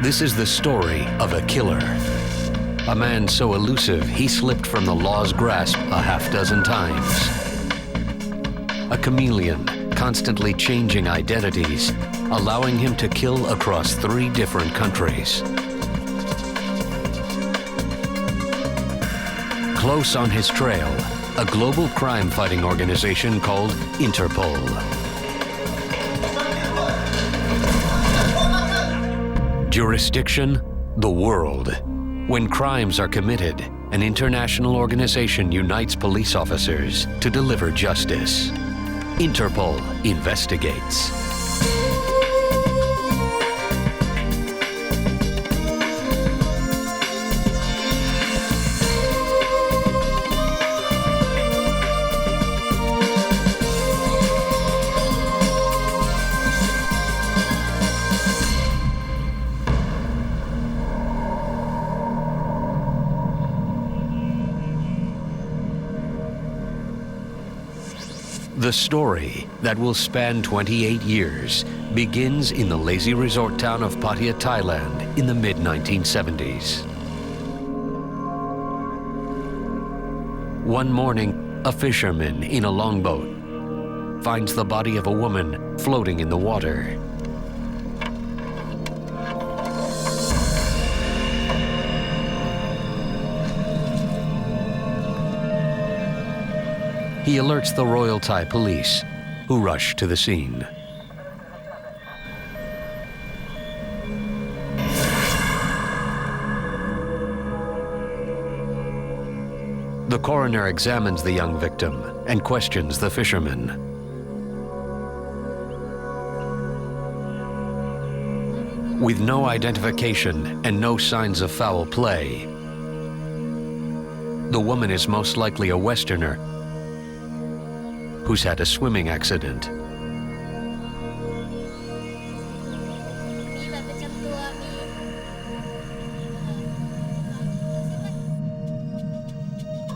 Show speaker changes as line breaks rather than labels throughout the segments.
This is the story of a killer. A man so elusive he slipped from the law's grasp a half-dozen times. A chameleon, constantly changing identities, allowing him to kill across 3 different countries. Close on his trail, a global crime-fighting organization called Interpol. Jurisdiction, the world. When crimes are committed, an international organization unites police officers to deliver justice. Interpol investigates. The story that will span 28 years begins in the lazy resort town of Pattaya, Thailand in the mid-1970s. One morning, a fisherman in a longboat finds the body of a woman floating in the water. He alerts the Royal Thai police, who rush to the scene. The coroner examines the young victim and questions the fisherman. With no identification and no signs of foul play, the woman is most likely a Westerner who's had a swimming accident.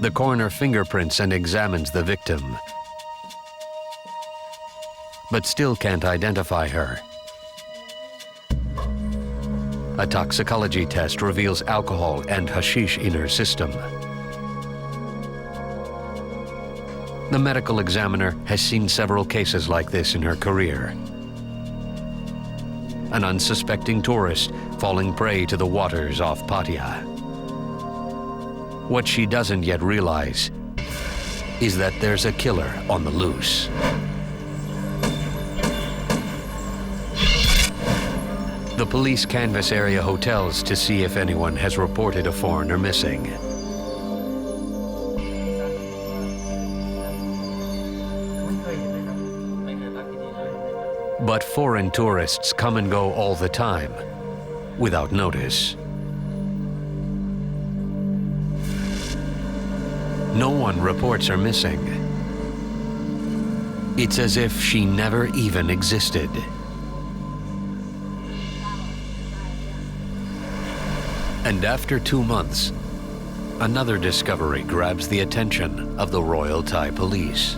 The coroner fingerprints and examines the victim, but still can't identify her. A toxicology test reveals alcohol and hashish in her system. The medical examiner has seen several cases like this in her career. An unsuspecting tourist falling prey to the waters off Pattaya. What she doesn't yet realize is that there's a killer on the loose. The police canvass area hotels to see if anyone has reported a foreigner missing. But foreign tourists come and go all the time, without notice. No one reports her missing. It's as if she never even existed. And after 2 months, another discovery grabs the attention of the Royal Thai police.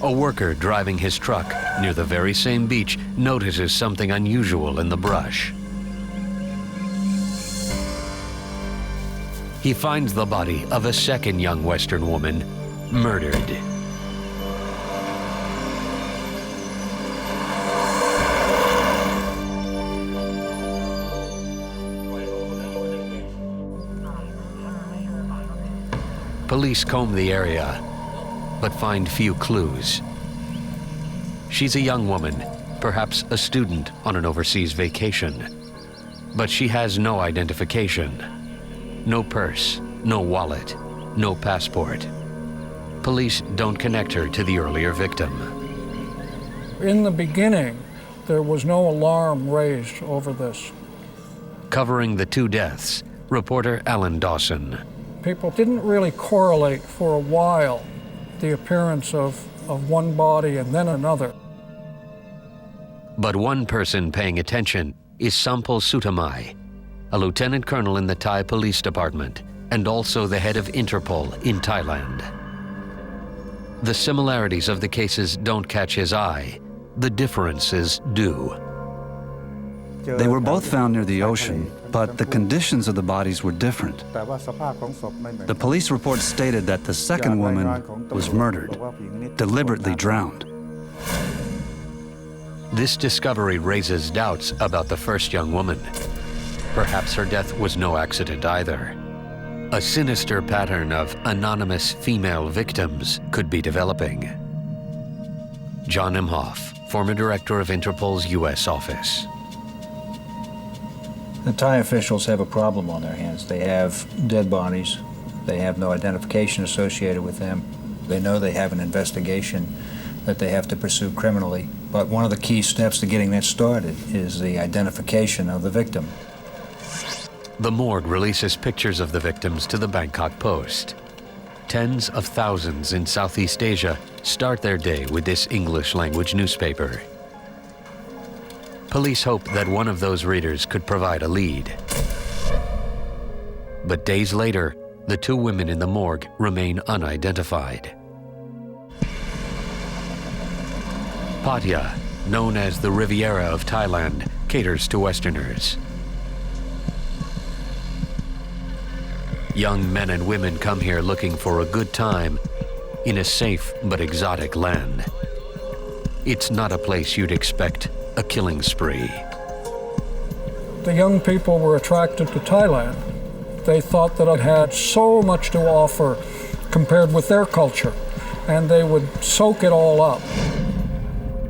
A worker driving his truck near the very same beach notices something unusual in the brush. He finds the body of a second young Western woman, murdered. Police comb the area, but find few clues. She's a young woman, perhaps a student on an overseas vacation. But she has no identification. No purse, no wallet, no passport. Police don't connect her to the earlier victim.
In the beginning, there was no alarm raised over this.
Covering the 2 deaths, reporter Alan Dawson.
People didn't really correlate for a while the appearance of one body and then another.
But one person paying attention is Sampol Sutamai, a lieutenant colonel in the Thai Police Department and also the head of Interpol in Thailand. The similarities of the cases don't catch his eye. The differences do.
They were both found near the ocean, but the conditions of the bodies were different. The police report stated that the second woman was murdered, deliberately drowned.
This discovery raises doubts about the first young woman. Perhaps her death was no accident either. A sinister pattern of anonymous female victims could be developing. John Imhoff, former director of Interpol's U.S. office.
The Thai officials have a problem on their hands. They have dead bodies. They have no identification associated with them. They know they have an investigation that they have to pursue criminally. But one of the key steps to getting that started is the identification of the victim.
The morgue releases pictures of the victims to the Bangkok Post. Tens of thousands in Southeast Asia start their day with this English-language newspaper. Police hope that one of those readers could provide a lead. But days later, the two women in the morgue remain unidentified. Pattaya, known as the Riviera of Thailand, caters to Westerners. Young men and women come here looking for a good time in a safe but exotic land. It's not a place you'd expect a killing spree.
The young people were attracted to Thailand. They thought that it had so much to offer compared with their culture, and they would soak it all up.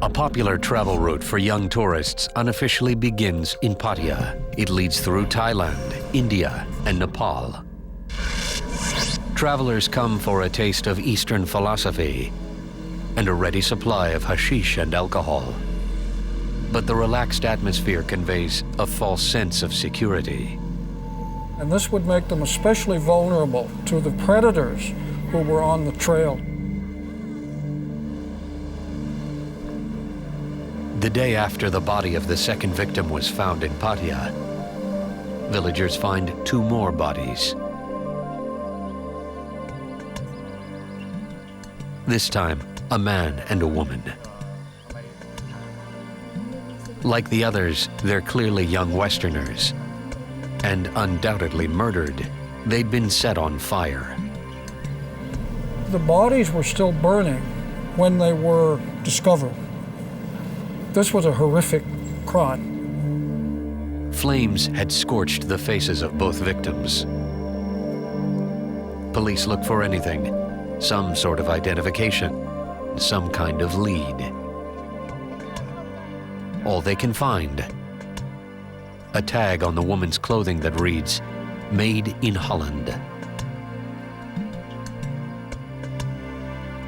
A popular travel route for young tourists unofficially begins in Pattaya. It leads through Thailand, India, and Nepal. Travelers come for a taste of Eastern philosophy and a ready supply of hashish and alcohol. But the relaxed atmosphere conveys a false sense of security.
And this would make them especially vulnerable to the predators who were on the trail.
The day after the body of the second victim was found in Pattaya, villagers find two more bodies. This time, a man and a woman. Like the others, they're clearly young Westerners, and undoubtedly murdered. They'd been set on fire.
The bodies were still burning when they were discovered. This was a horrific crime.
Flames had scorched the faces of both victims. Police look for anything, some sort of identification, some kind of lead. All they can find, a tag on the woman's clothing that reads, "Made in Holland."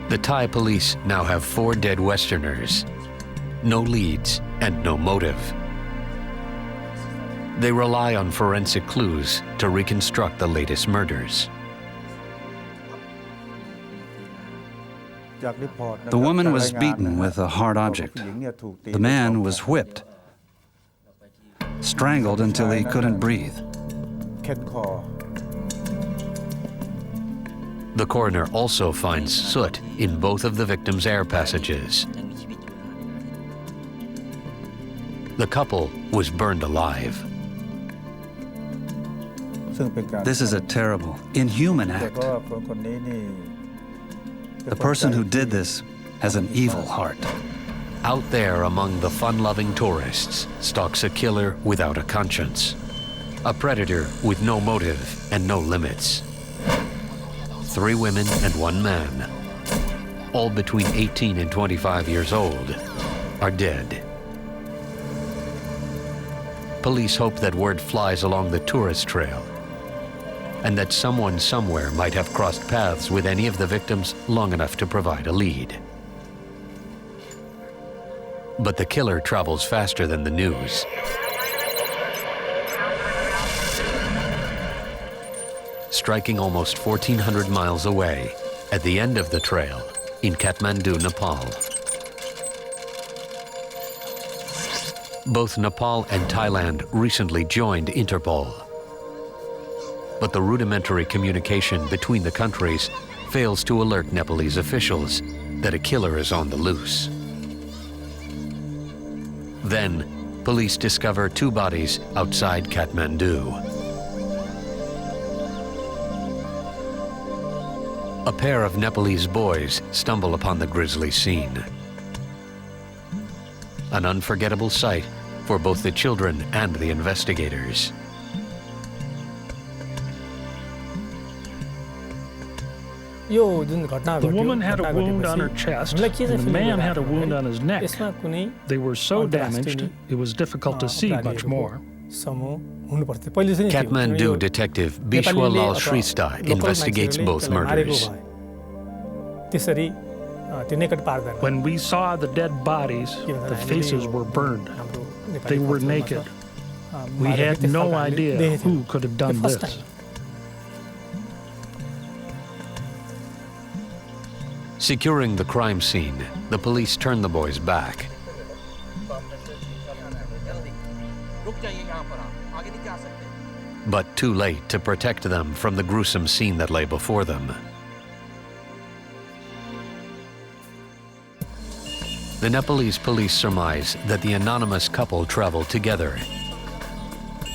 The Thai police now have 4 dead Westerners, no leads and no motive. They rely on forensic clues to reconstruct the latest murders.
The woman was beaten with a hard object. The man was whipped, strangled until he couldn't breathe.
The coroner also finds soot in both of the victims' air passages. The couple was burned alive.
This is a terrible, inhuman act. The person who did this has an evil heart.
Out there among the fun-loving tourists stalks a killer without a conscience. A predator with no motive and no limits. 3 women and 1 man, all between 18 and 25 years old, are dead. Police hope that word flies along the tourist trail and that someone somewhere might have crossed paths with any of the victims long enough to provide a lead. But the killer travels faster than the news. Striking almost 1,400 miles away, at the end of the trail, in Kathmandu, Nepal. Both Nepal and Thailand recently joined Interpol. But the rudimentary communication between the countries fails to alert Nepalese officials that a killer is on the loose. Then, police discover 2 bodies outside Kathmandu. A pair of Nepalese boys stumble upon the grisly scene. An unforgettable sight for both the children and the investigators.
The woman had a wound on her chest, and the man had a wound on his neck. They were so damaged, it was difficult to see much more.
Kathmandu detective Bishwalal Shrestha investigates both murders.
When we saw the dead bodies, the faces were burned. They were naked. We had no idea who could have done this.
Securing the crime scene, the police turn the boys back. But too late to protect them from the gruesome scene that lay before them. The Nepalese police surmise that the anonymous couple traveled together.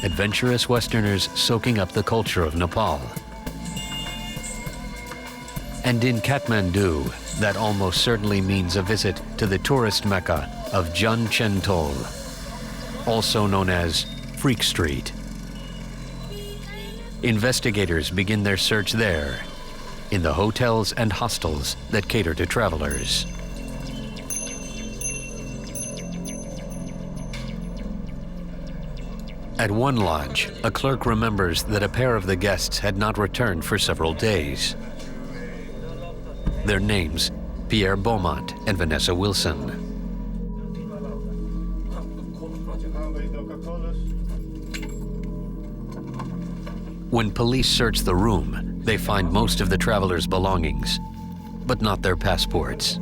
Adventurous Westerners soaking up the culture of Nepal. And in Kathmandu, that almost certainly means a visit to the tourist mecca of Jan Chentol, also known as Freak Street. Investigators begin their search there, in the hotels and hostels that cater to travelers. At one lodge, a clerk remembers that a pair of the guests had not returned for several days. Their names, Pierre Beaumont and Vanessa Wilson. When police search the room, they find most of the travelers' belongings, but not their passports.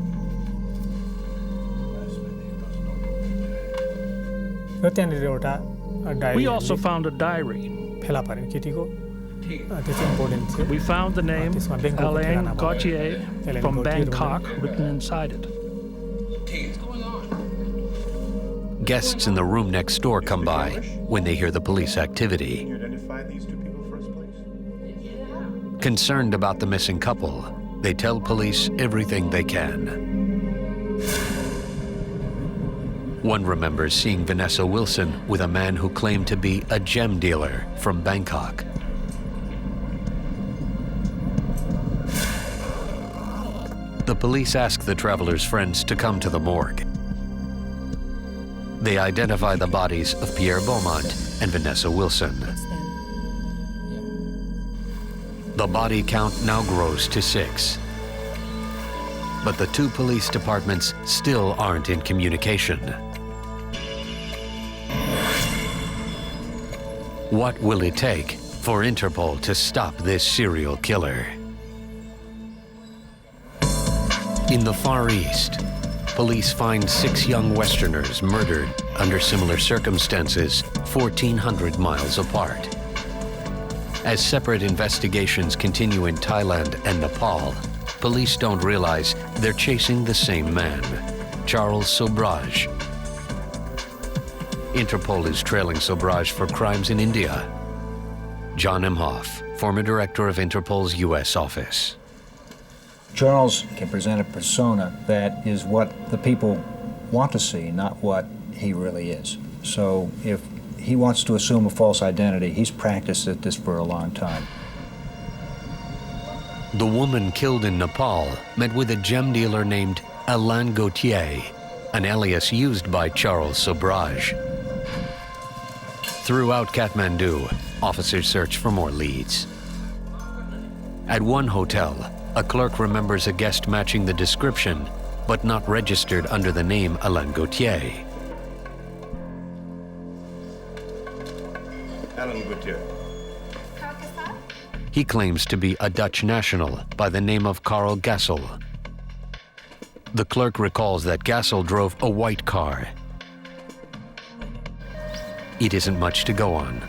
We also found a diary. We found the name Alain Gauthier from Bangkok written inside it.
Guests in the room next door come by when they hear the police activity. Concerned about the missing couple, they tell police everything they can. One remembers seeing Vanessa Wilson with a man who claimed to be a gem dealer from Bangkok. The police ask the travelers' friends to come to the morgue. They identify the bodies of Pierre Beaumont and Vanessa Wilson. The body count now grows to 6. But the 2 police departments still aren't in communication. What will it take for Interpol to stop this serial killer? In the Far East, police find 6 young Westerners murdered under similar circumstances 1,400 miles apart. As separate investigations continue in Thailand and Nepal, police don't realize they're chasing the same man, Charles Sobhraj. Interpol is trailing Sobhraj for crimes in India. John Imhoff, former director of Interpol's U.S. office.
Charles can present a persona that is what the people want to see, not what he really is. So if he wants to assume a false identity, he's practiced at this for a long time.
The woman killed in Nepal met with a gem dealer named Alain Gauthier, an alias used by Charles Sobhraj. Throughout Kathmandu, officers search for more leads. At one hotel, a clerk remembers a guest matching the description, but not registered under the name Alain Gauthier.
Alain Gauthier.
He claims to be a Dutch national by the name of Karel Gassel. The clerk recalls that Gassel drove a white car. It isn't much to go on,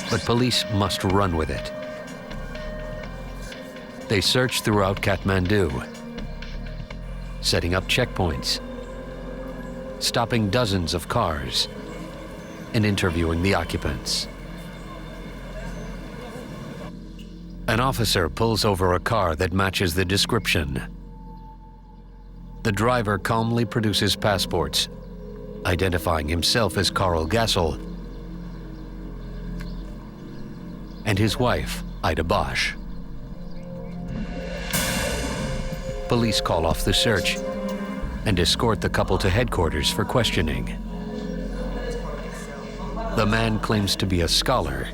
but police must run with it. They search throughout Kathmandu, setting up checkpoints, stopping dozens of cars, and interviewing the occupants. An officer pulls over a car that matches the description. The driver calmly produces passports, identifying himself as Carl Gassel and his wife, Ida Bosch. Police call off the search and escort the couple to headquarters for questioning. The man claims to be a scholar,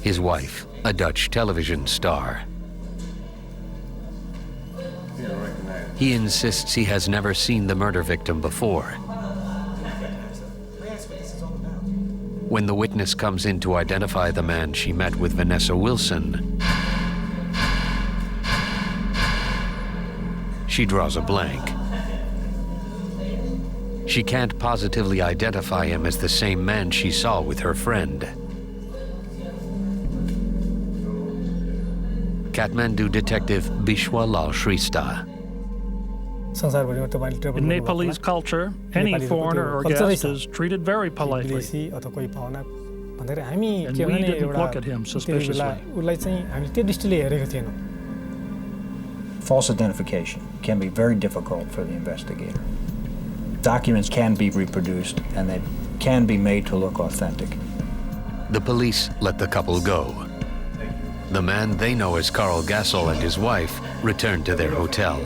his wife, a Dutch television star. He insists he has never seen the murder victim before. When the witness comes in to identify the man she met with Vanessa Wilson, she draws a blank. She can't positively identify him as the same man she saw with her friend. Kathmandu detective Bishwa Lal Shrista.
In Nepalese culture, any foreigner or guest is treated very politely, and we didn't look at him suspiciously.
False identification can be very difficult for the investigator. Documents can be reproduced, and they can be made to look authentic.
The police let the couple go. The man they know as Carl Gassel and his wife return to their hotel.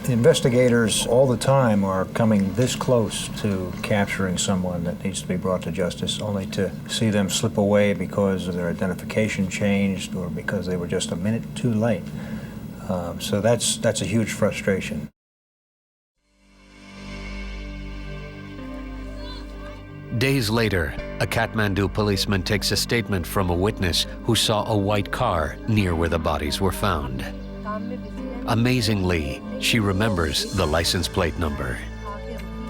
The investigators all the time are coming this close to capturing someone that needs to be brought to justice, only to see them slip away because their identification changed or because they were just a minute too late. So that's a huge frustration.
Days later, a Kathmandu policeman takes a statement from a witness who saw a white car near where the bodies were found. Amazingly, she remembers the license plate number.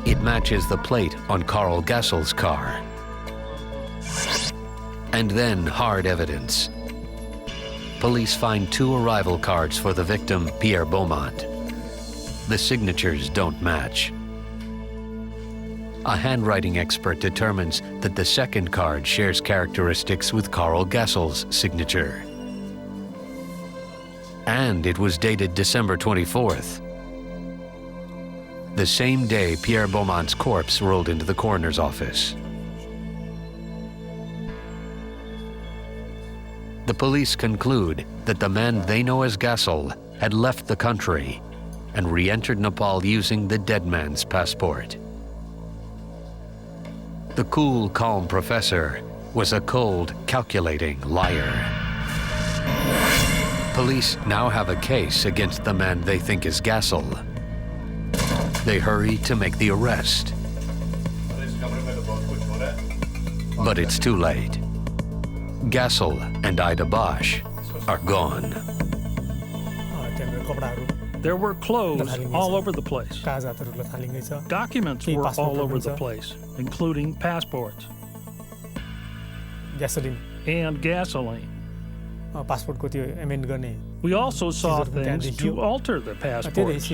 It matches the plate on Carl Gassel's car. And then hard evidence. Police find 2 arrival cards for the victim, Pierre Beaumont. The signatures don't match. A handwriting expert determines that the second card shares characteristics with Carl Gassel's signature. And it was dated December 24th. The same day Pierre Beaumont's corpse rolled into the coroner's office. The police conclude that the man they know as Gassel had left the country and re-entered Nepal using the dead man's passport. The cool, calm professor was a cold, calculating liar. Police now have a case against the man they think is Gassel. They hurry to make the arrest. But it's too late. Gassel and Ida Bosch are gone.
There were clothes all over the place. Documents were all over the place, including passports and gasoline. We also saw things to alter the passports.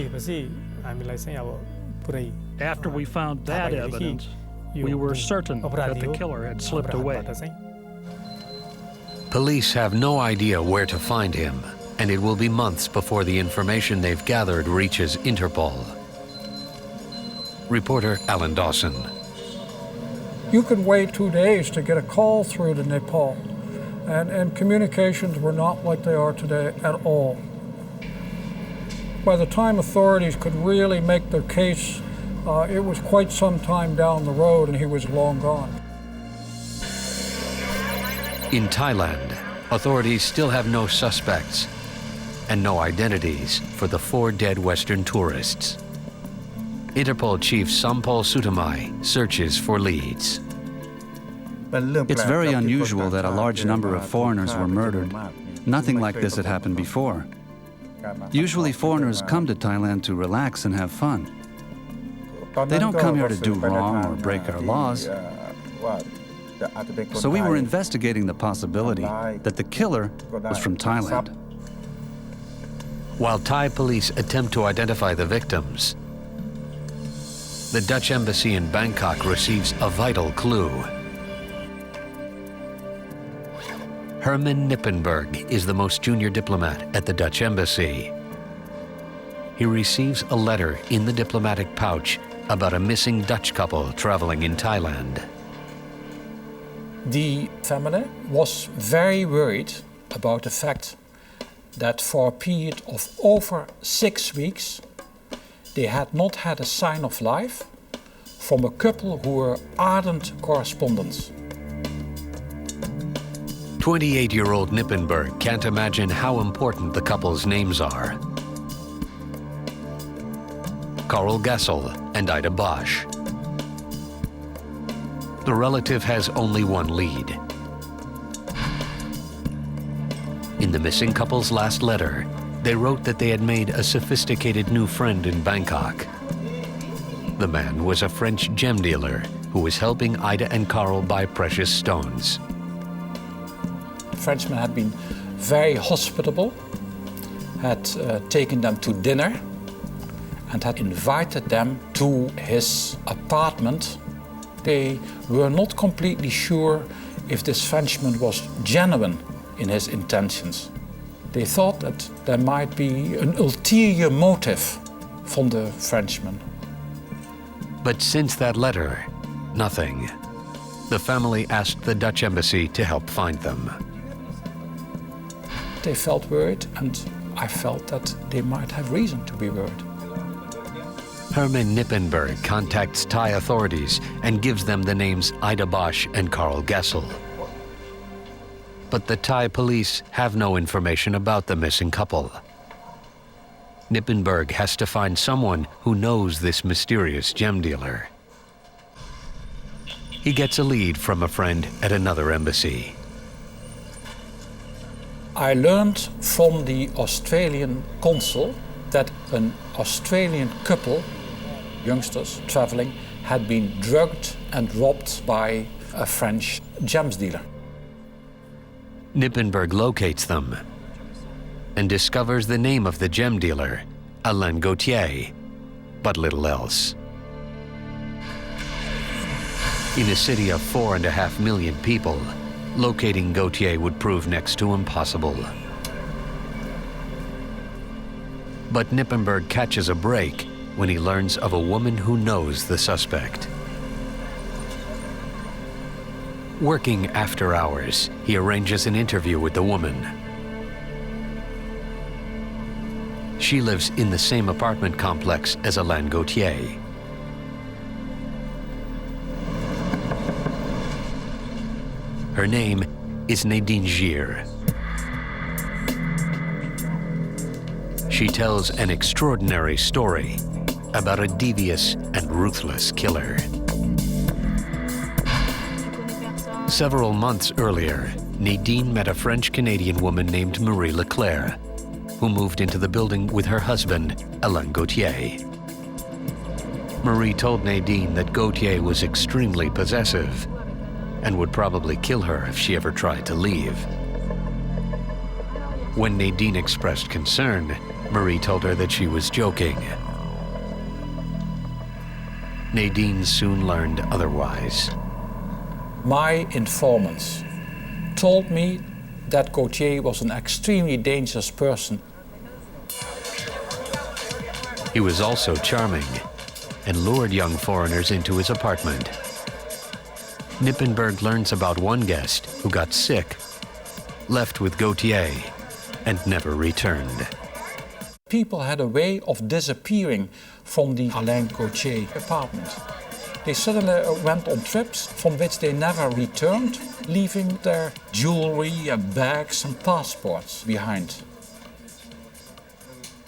After we found that evidence, we were certain that the killer had slipped away.
Police have no idea where to find him, and it will be months before the information they've gathered reaches Interpol. Reporter Alan Dawson.
You could wait 2 days to get a call through to Nepal, and communications were not like they are today at all. By the time authorities could really make their case, it was quite some time down the road and he was long gone.
In Thailand, authorities still have no suspects and no identities for the 4 dead Western tourists. Interpol Chief Sampol Sutamai searches for leads.
It's very unusual that a large number of foreigners were murdered. Nothing like this had happened before. Usually foreigners come to Thailand to relax and have fun. They don't come here to do wrong or break our laws. So we were investigating the possibility that the killer was from Thailand.
While Thai police attempt to identify the victims, the Dutch embassy in Bangkok receives a vital clue. Herman Nippenberg is the most junior diplomat at the Dutch embassy. He receives a letter in the diplomatic pouch about a missing Dutch couple traveling in Thailand.
The family was very worried about the fact that for a period of over 6 weeks, they had not had a sign of life from a couple who were ardent correspondents.
28-year-old Nippenberg can't imagine how important the couple's names are. Karl Gessel and Ida Bosch. The relative has only one lead. In the missing couple's last letter, they wrote that they had made a sophisticated new friend in Bangkok. The man was a French gem dealer who was helping Ida and Karl buy precious stones.
The Frenchman had been very hospitable, had taken them to dinner, and had invited them to his apartment. They were not completely sure if this Frenchman was genuine in his intentions. They thought that there might be an ulterior motive from the Frenchman.
But since that letter, nothing. The family asked the Dutch embassy to help find them.
They felt worried, and I felt that they might have reason to be worried.
Herman Nippenberg contacts Thai authorities and gives them the names Ida Bosch and Karl Gessel. But the Thai police have no information about the missing couple. Nippenberg has to find someone who knows this mysterious gem dealer. He gets a lead from a friend at another embassy.
I learned from the Australian consul that an Australian couple, youngsters traveling, had been drugged and robbed by a French gems dealer.
Nippenberg locates them and discovers the name of the gem dealer, Alain Gauthier, but little else. In a city of 4.5 million people, locating Gauthier would prove next to impossible. But Nippenberg catches a break when he learns of a woman who knows the suspect. Working after hours, he arranges an interview with the woman. She lives in the same apartment complex as Alain Gauthier. Her name is Nadine Gir. She tells an extraordinary story about a devious and ruthless killer. Several months earlier, Nadine met a French-Canadian woman named Marie Leclerc, who moved into the building with her husband, Alain Gauthier. Marie told Nadine that Gauthier was extremely possessive and would probably kill her if she ever tried to leave. When Nadine expressed concern, Marie told her that she was joking. Nadine soon learned otherwise.
My informants told me that Gauthier was an extremely dangerous person.
He was also charming and lured young foreigners into his apartment. Nippenberg learns about one guest who got sick, left with Gauthier, and never returned.
People had a way of disappearing from the Alain Gauthier apartment. They suddenly went on trips from which they never returned, leaving their jewelry and bags and passports behind.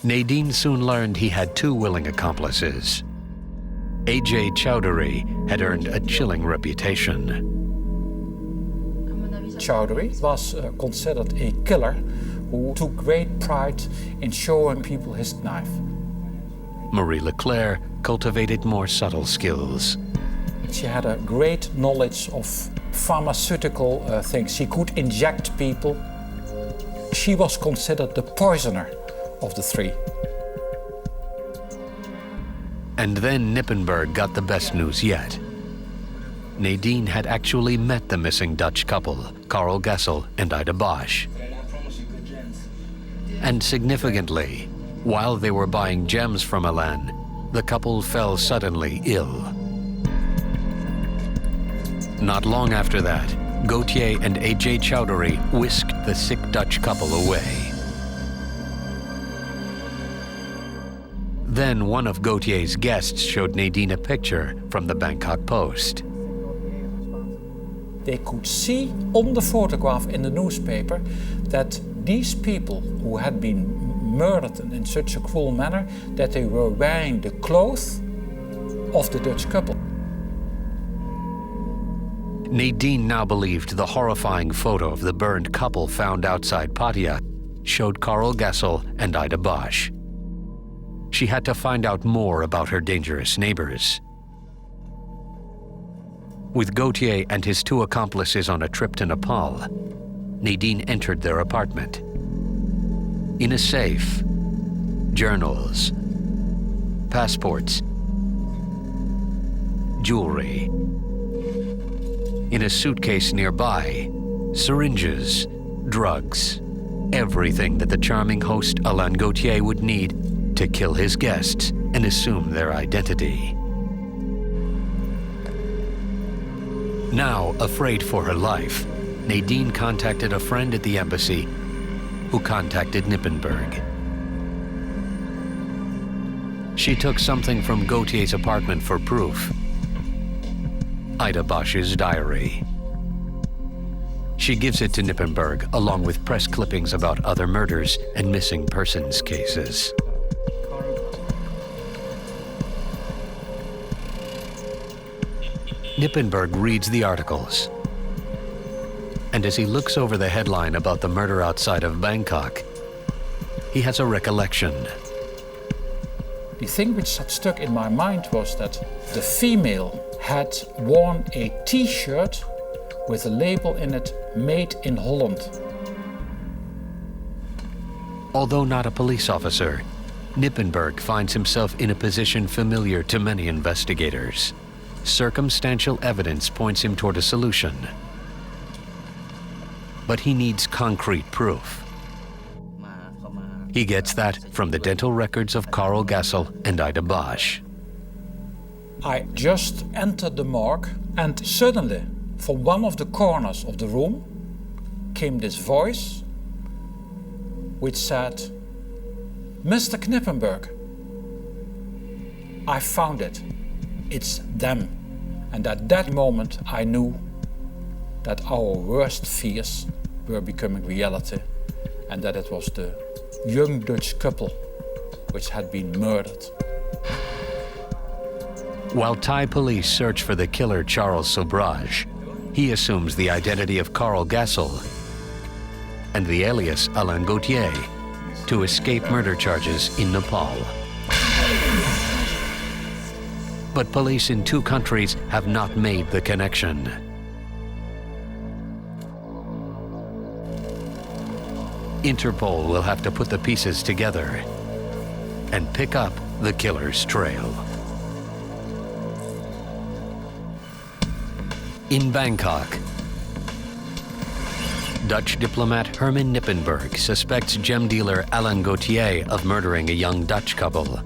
Nadine soon learned he had two willing accomplices. A.J. Chowdhury had earned a chilling reputation.
Chowdhury was considered a killer who took great pride in showing people his knife.
Marie Leclerc cultivated more subtle skills.
She had a great knowledge of
pharmaceutical things. She could inject people. She was considered the poisoner of the three.
And then Nippenberg got the best news yet. Nadine had actually met the missing Dutch couple, Karl Gessel and Ida Bosch. And significantly, while they were buying gems from Alain, the couple fell suddenly ill. Not long after that, Gautier and A.J. Chowdhury whisked the sick Dutch couple away. Then one of Gautier's guests showed Nadine a picture from the Bangkok Post.
They could see on the photograph in the newspaper that these people who had been murdered in such a cruel manner, that they were wearing the clothes of the Dutch couple.
Nadine now believed the horrifying photo of the burned couple found outside Pattaya showed Karl Gessel and Ida Bosch. She had to find out more about her dangerous neighbors. With Gautier and his two accomplices on a trip to Nepal, Nadine entered their apartment. In a safe, journals, passports, jewelry. In a suitcase nearby, syringes, drugs, everything that the charming host Alain Gautier would need to kill his guests and assume their identity. Now, afraid for her life, Nadine contacted a friend at the embassy who contacted Nippenberg. She took something from Gautier's apartment for proof. Ida Bosch's diary. She gives it to Nippenberg along with press clippings about other murders and missing persons cases. Nippenberg reads the articles. And as he looks over the headline about the murder outside of Bangkok, he has a recollection.
The thing which had stuck in my mind was that the female had worn a T-shirt with a label in it, "Made in Holland."
Although not a police officer, Nippenberg finds himself in a position familiar to many investigators. Circumstantial evidence points him toward a solution. But he needs concrete proof. He gets that from the dental records of Karl Gessel and Ida Bosch.
I just entered the morgue, and suddenly, from one of the corners of the room, came this voice which said, "Mr. Knippenberg, I found it. It's them." And at that moment I knew that our worst fears were becoming reality, and that it was the young Dutch couple which had been murdered.
While Thai police search for the killer Charles Sobhraj, he assumes the identity of Karl Gessel and the alias Alain Gautier to escape murder charges in Nepal. But police in two countries have not made the connection. Interpol will have to put the pieces together and pick up the killer's trail. In Bangkok, Dutch diplomat Herman Nippenberg suspects gem dealer Alain Gautier of murdering a young Dutch couple.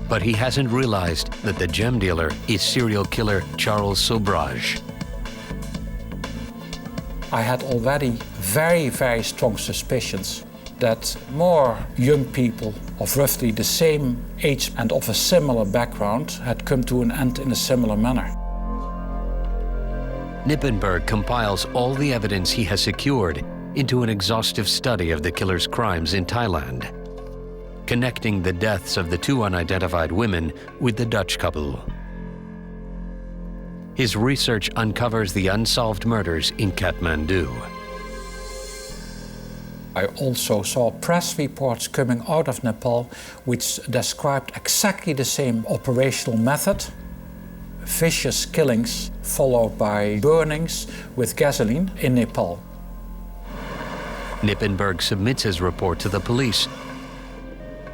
But he hasn't realized that the gem dealer is serial killer Charles Sobhraj.
I had already very, very strong suspicions that more young people of roughly the same age and of a similar background had come to an end in a similar manner.
Nippenberg compiles all the evidence he has secured into an exhaustive study of the killer's crimes in Thailand, connecting the deaths of the two unidentified women with the Dutch couple. His research uncovers the unsolved murders in Kathmandu.
I also saw press reports coming out of Nepal which described exactly the same operational method, vicious killings followed by burnings with gasoline in Nepal.
Nippenberg submits his report to the police,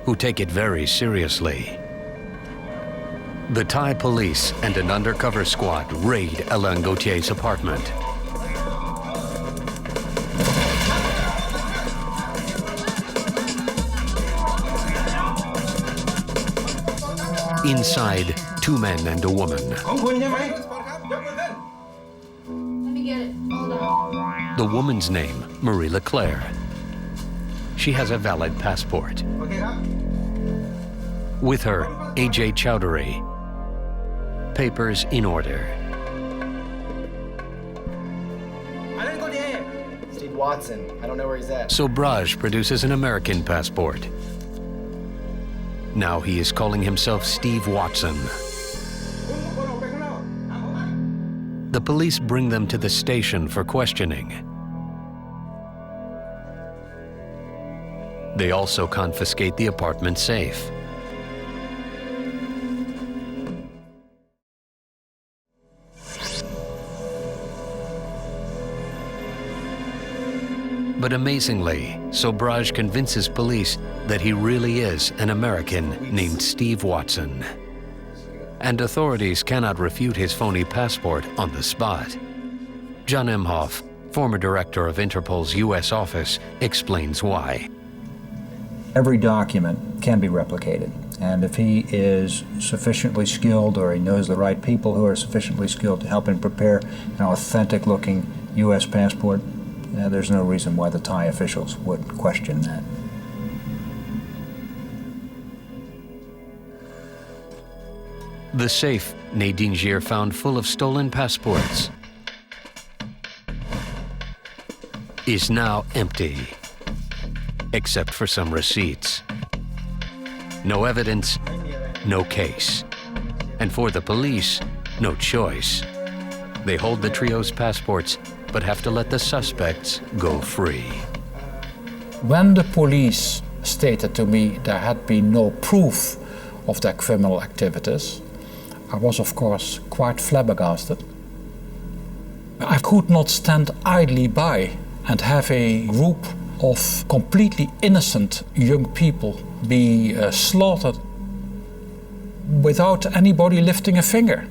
who take it very seriously. The Thai police and an undercover squad raid Alain Gauthier's apartment. Inside, 2 men and a woman.
Let me get it. Hold on.
The woman's name, Marie Leclerc. She has a valid passport. With her, A.J. Chowdhury. Papers in order.
Steve Watson. I don't know where he's at.
Sobhraj produces an American passport. Now he is calling himself Steve Watson. The police bring them to the station for questioning. They also confiscate the apartment safe. But amazingly, Sobhraj convinces police that he really is an American named Steve Watson. And authorities cannot refute his phony passport on the spot. John Emhoff, former director of Interpol's U.S. office, explains why.
Every document can be replicated, and if he is sufficiently skilled or he knows the right people who are sufficiently skilled to help him prepare an authentic-looking U.S. passport, there's no reason why the Thai officials would question that.
The safe Nadine Gir found full of stolen passports is now empty, except for some receipts. No evidence, no case. And for the police, no choice. They hold the trio's passports, but have to let the suspects go free.
When the police stated to me there had been no proof of their criminal activities, I was of course quite flabbergasted. I could not stand idly by and have a group of completely innocent young people be slaughtered without anybody lifting a finger.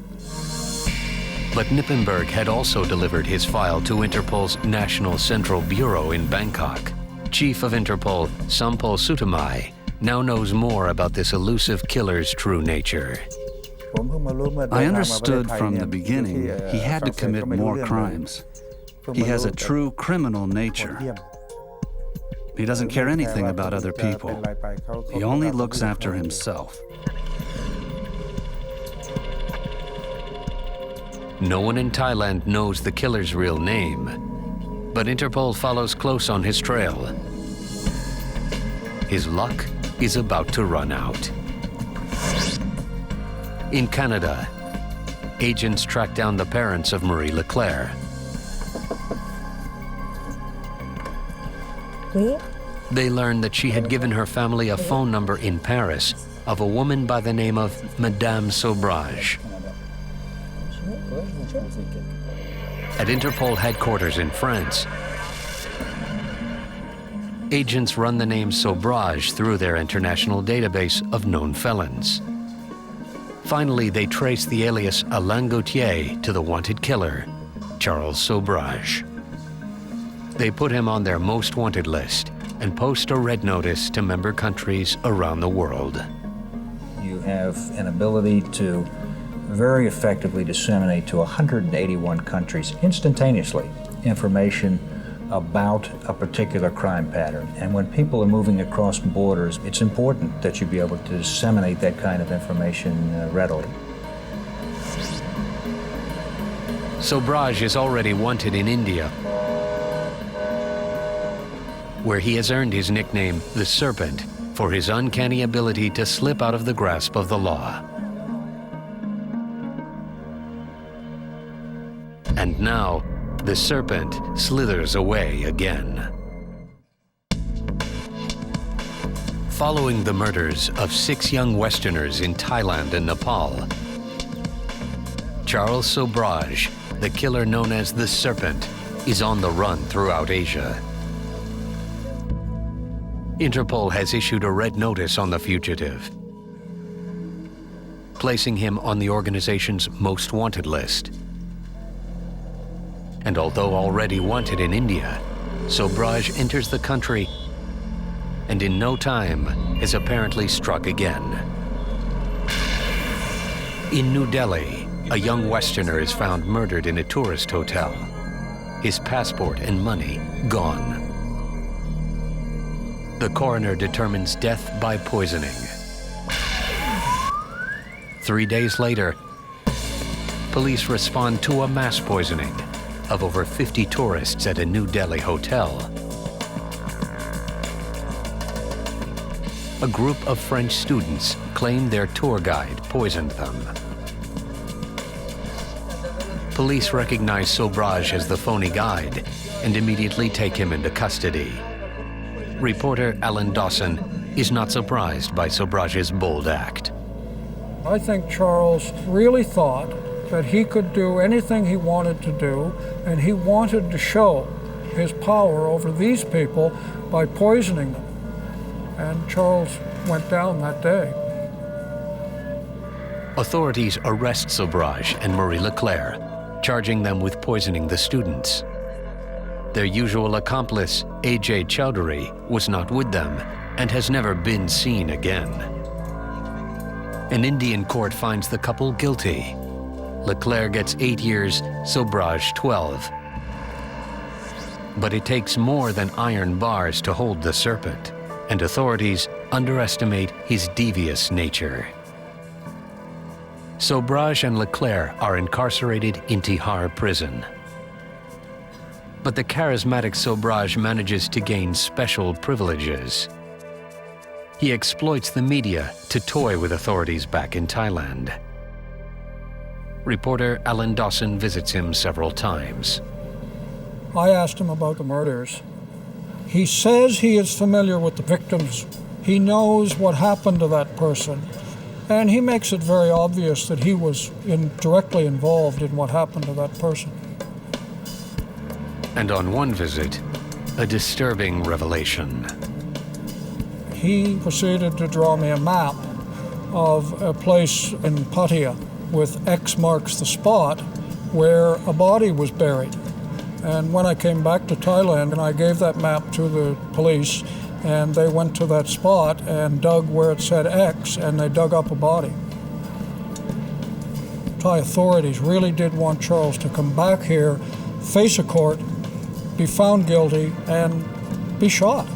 But Nippenberg had also delivered his file to Interpol's National Central Bureau in Bangkok. Chief of Interpol, Sampol Sutamai, now knows more about this elusive killer's true nature.
I understood from the beginning he had to commit more crimes. He has a true criminal nature. He doesn't care anything about other people. He only looks after himself.
No one in Thailand knows the killer's real name, but Interpol follows close on his trail. His luck is about to run out. In Canada, agents track down the parents of Marie Leclerc. They learn that she had given her family a phone number in Paris of a woman by the name of Madame Sobhraj. At Interpol headquarters in France, agents run the name Sobhraj through their international database of known felons. Finally, they trace the alias Alain Gauthier to the wanted killer, Charles Sobhraj. They put him on their most wanted list and post a red notice to member countries around the world.
You have an ability to very effectively disseminate to 181 countries instantaneously information about a particular crime pattern. And when people are moving across borders, it's important that you be able to disseminate that kind of information readily.
Sobhraj is already wanted in India, where he has earned his nickname, the Serpent, for his uncanny ability to slip out of the grasp of the law. And now, the Serpent slithers away again. Following the murders of 6 young Westerners in Thailand and Nepal, Charles Sobhraj, the killer known as the Serpent, is on the run throughout Asia. Interpol has issued a red notice on the fugitive, placing him on the organization's most wanted list. And although already wanted in India, Sobhraj enters the country and in no time is apparently struck again. In New Delhi, a young Westerner is found murdered in a tourist hotel. His passport and money gone. The coroner determines death by poisoning. 3 days later, police respond to a mass poisoning of over 50 tourists at a New Delhi hotel. A group of French students claim their tour guide poisoned them. Police recognize Sobhraj as the phony guide and immediately take him into custody. Reporter Alan Dawson is not surprised by Sobhraj's bold act.
I think Charles really thought that he could do anything he wanted to do, and he wanted to show his power over these people by poisoning them. And Charles went down that day.
Authorities arrest Sobhraj and Marie Leclerc, charging them with poisoning the students. Their usual accomplice, A.J. Chowdhury, was not with them and has never been seen again. An Indian court finds the couple guilty. Leclerc gets 8 years, Sobhraj 12. But it takes more than iron bars to hold the Serpent, and authorities underestimate his devious nature. Sobhraj and Leclerc are incarcerated in Tihar prison. But the charismatic Sobhraj manages to gain special privileges. He exploits the media to toy with authorities back in Thailand. Reporter Alan Dawson visits him several times.
I asked him about the murders. He says he is familiar with the victims. He knows what happened to that person. And he makes it very obvious that he was directly involved in what happened to that person.
And on one visit, a disturbing revelation.
He proceeded to draw me a map of a place in Pattaya with X marks the spot where a body was buried. And when I came back to Thailand, and I gave that map to the police, and they went to that spot and dug where it said X, and they dug up a body. Thai authorities really did want Charles to come back here, face a court, be found guilty, and be shot.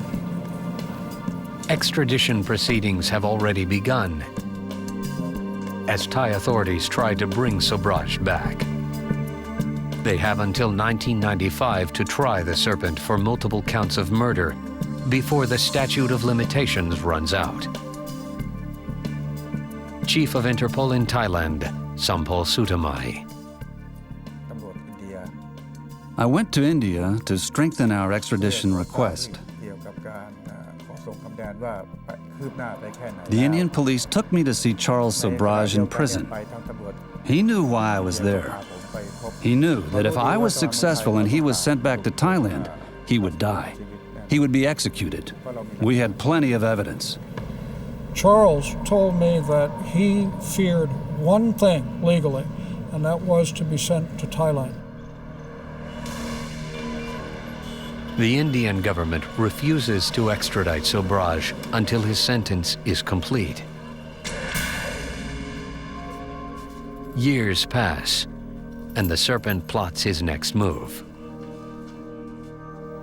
Extradition proceedings have already begun as Thai authorities try to bring Sobhraj back. They have until 1995 to try the Serpent for multiple counts of murder before the statute of limitations runs out. Chief of Interpol in Thailand, Sampol Sutamai.
I went to India to strengthen our extradition request. The Indian police took me to see Charles Sobhraj in prison. He knew why I was there. He knew that if I was successful and he was sent back to Thailand, he would die. He would be executed. We had plenty of evidence.
Charles told me that he feared one thing legally, and that was to be sent to Thailand.
The Indian government refuses to extradite Sobhraj until his sentence is complete. Years pass, and the Serpent plots his next move.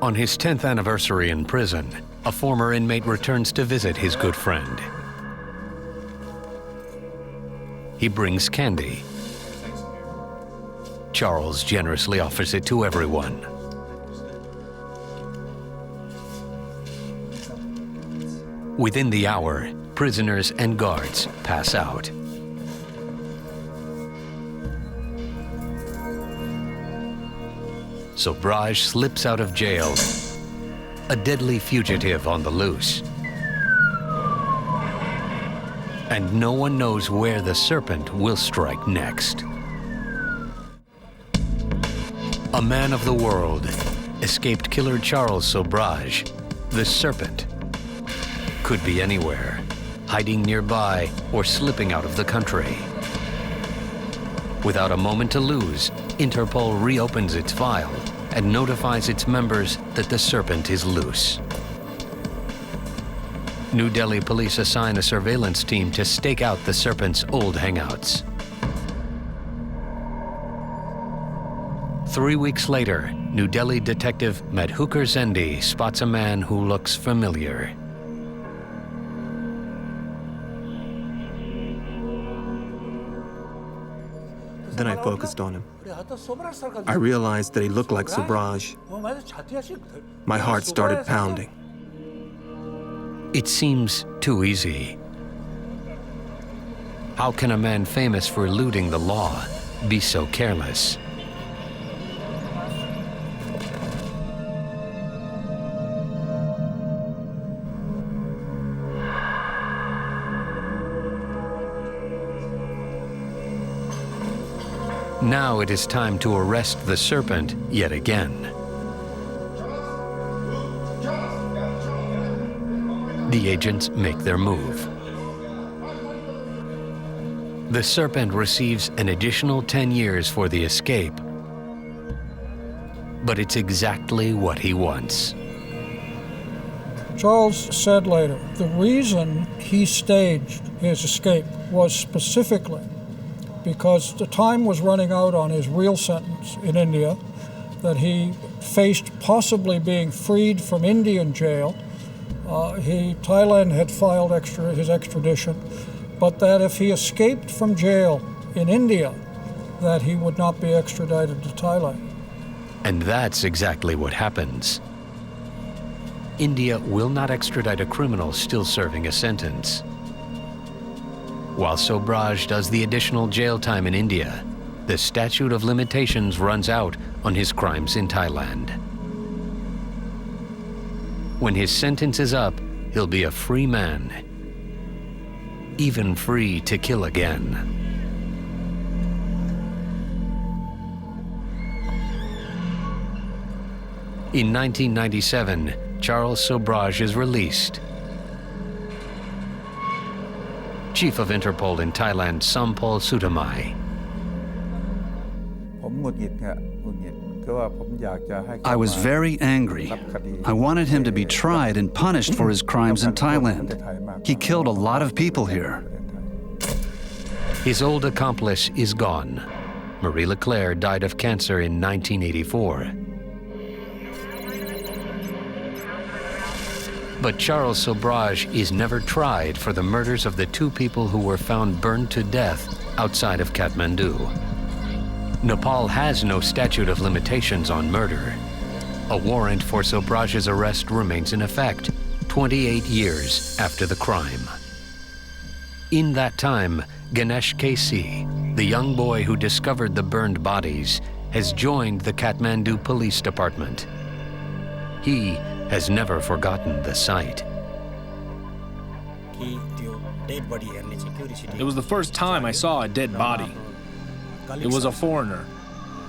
On his 10th anniversary in prison, a former inmate returns to visit his good friend. He brings candy. Charles generously offers it to everyone. Within the hour, prisoners and guards pass out. Sobhraj slips out of jail, a deadly fugitive on the loose. And no one knows where the Serpent will strike next. A man of the world, escaped killer Charles Sobhraj, the Serpent, could be anywhere, hiding nearby or slipping out of the country. Without a moment to lose, Interpol reopens its file and notifies its members that the Serpent is loose. New Delhi police assign a surveillance team to stake out the Serpent's old hangouts. 3 weeks later, New Delhi detective Madhukar Zendi spots a man who looks familiar.
Then I focused on him. I realized that he looked like Sobhraj. My heart started pounding.
It seems too easy. How can a man famous for eluding the law be so careless? Now it is time to arrest the Serpent yet again. The agents make their move. The Serpent receives an additional 10 years for the escape, but it's exactly what he wants.
Charles said later, the reason he staged his escape was specifically because the time was running out on his real sentence in India, that he faced possibly being freed from Indian jail. Thailand had filed his extradition, but that if he escaped from jail in India, that he would not be extradited to Thailand.
And that's exactly what happens. India will not extradite a criminal still serving a sentence. While Sobhraj does the additional jail time in India, the statute of limitations runs out on his crimes in Thailand. When his sentence is up, he'll be a free man, even free to kill again. In 1997, Charles Sobhraj is released. Chief of Interpol in Thailand, Sampol Sutamai.
I was very angry. I wanted him to be tried and punished for his crimes in Thailand. He killed a lot of people here.
His old accomplice is gone. Marie Leclerc died of cancer in 1984. But Charles Sobhraj is never tried for the murders of the two people who were found burned to death outside of Kathmandu. Nepal has no statute of limitations on murder. A warrant for Sobhraj's arrest remains in effect 28 years after the crime. In that time, Ganesh KC, the young boy who discovered the burned bodies, has joined the Kathmandu Police Department. He has never forgotten the sight.
It was the first time I saw a dead body. It was a foreigner,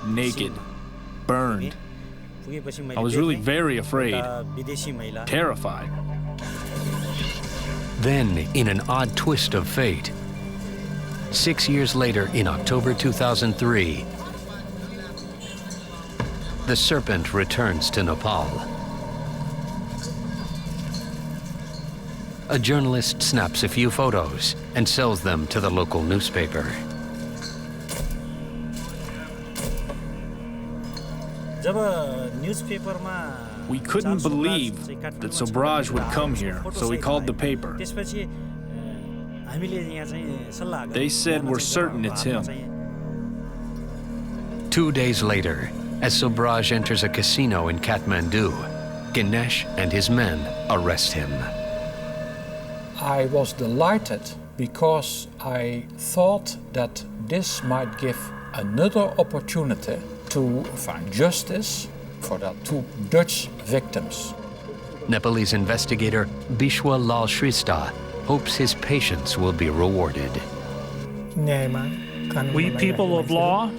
naked, burned. I was really very afraid, terrified.
Then, in an odd twist of fate, 6 years later, in October 2003, the Serpent returns to Nepal. A journalist snaps a few photos and sells them to the local newspaper.
We couldn't believe that Sobhraj would come here, so we called the paper. They said we're certain it's him.
2 days later, as Sobhraj enters a casino in Kathmandu, Ganesh and his men arrest him.
I was delighted because I thought that this might give another opportunity to find justice for the two Dutch victims.
Nepalese investigator Bishwa Lal Shrestha hopes his patience will be rewarded.
We people of law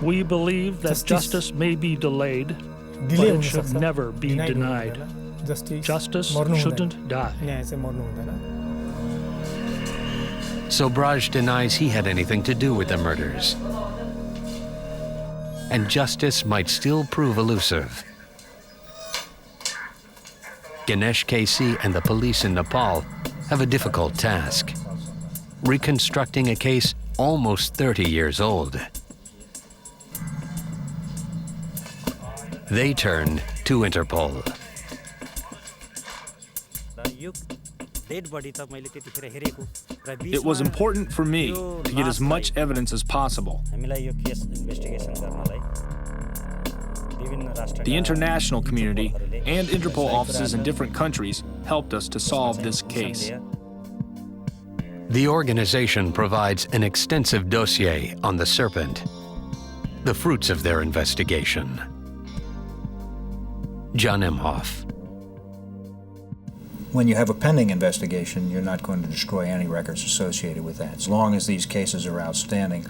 We believe that justice may be delayed, but it should never be denied. Justice shouldn't die.
Sobhraj denies he had anything to do with the murders. And justice might still prove elusive. Ganesh KC and the police in Nepal have a difficult task, reconstructing a case almost 30 years old. They turn to Interpol.
It was important for me to get as much evidence as possible. The international community and Interpol offices in different countries helped us to solve this case.
The organization provides an extensive dossier on the Serpent, the fruits of their investigation. John Emhoff.
When you have a pending investigation, you're not going to destroy any records associated with that. As long as these cases are outstanding,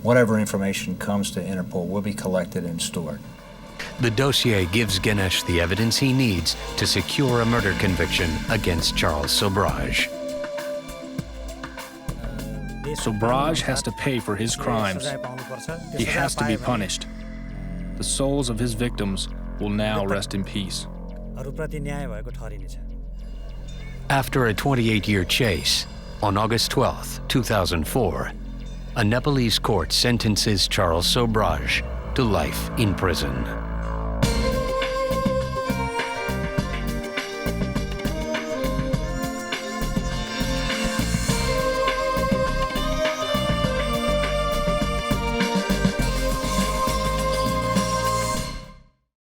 whatever information comes to Interpol will be collected and stored.
The dossier gives Ganesh the evidence he needs to secure a murder conviction against Charles Sobhraj.
Sobhraj has to pay for his crimes. He has to be punished. The souls of his victims will now rest in peace.
After a 28-year chase, on August 12, 2004, a Nepalese court sentences Charles Sobhraj to life in prison.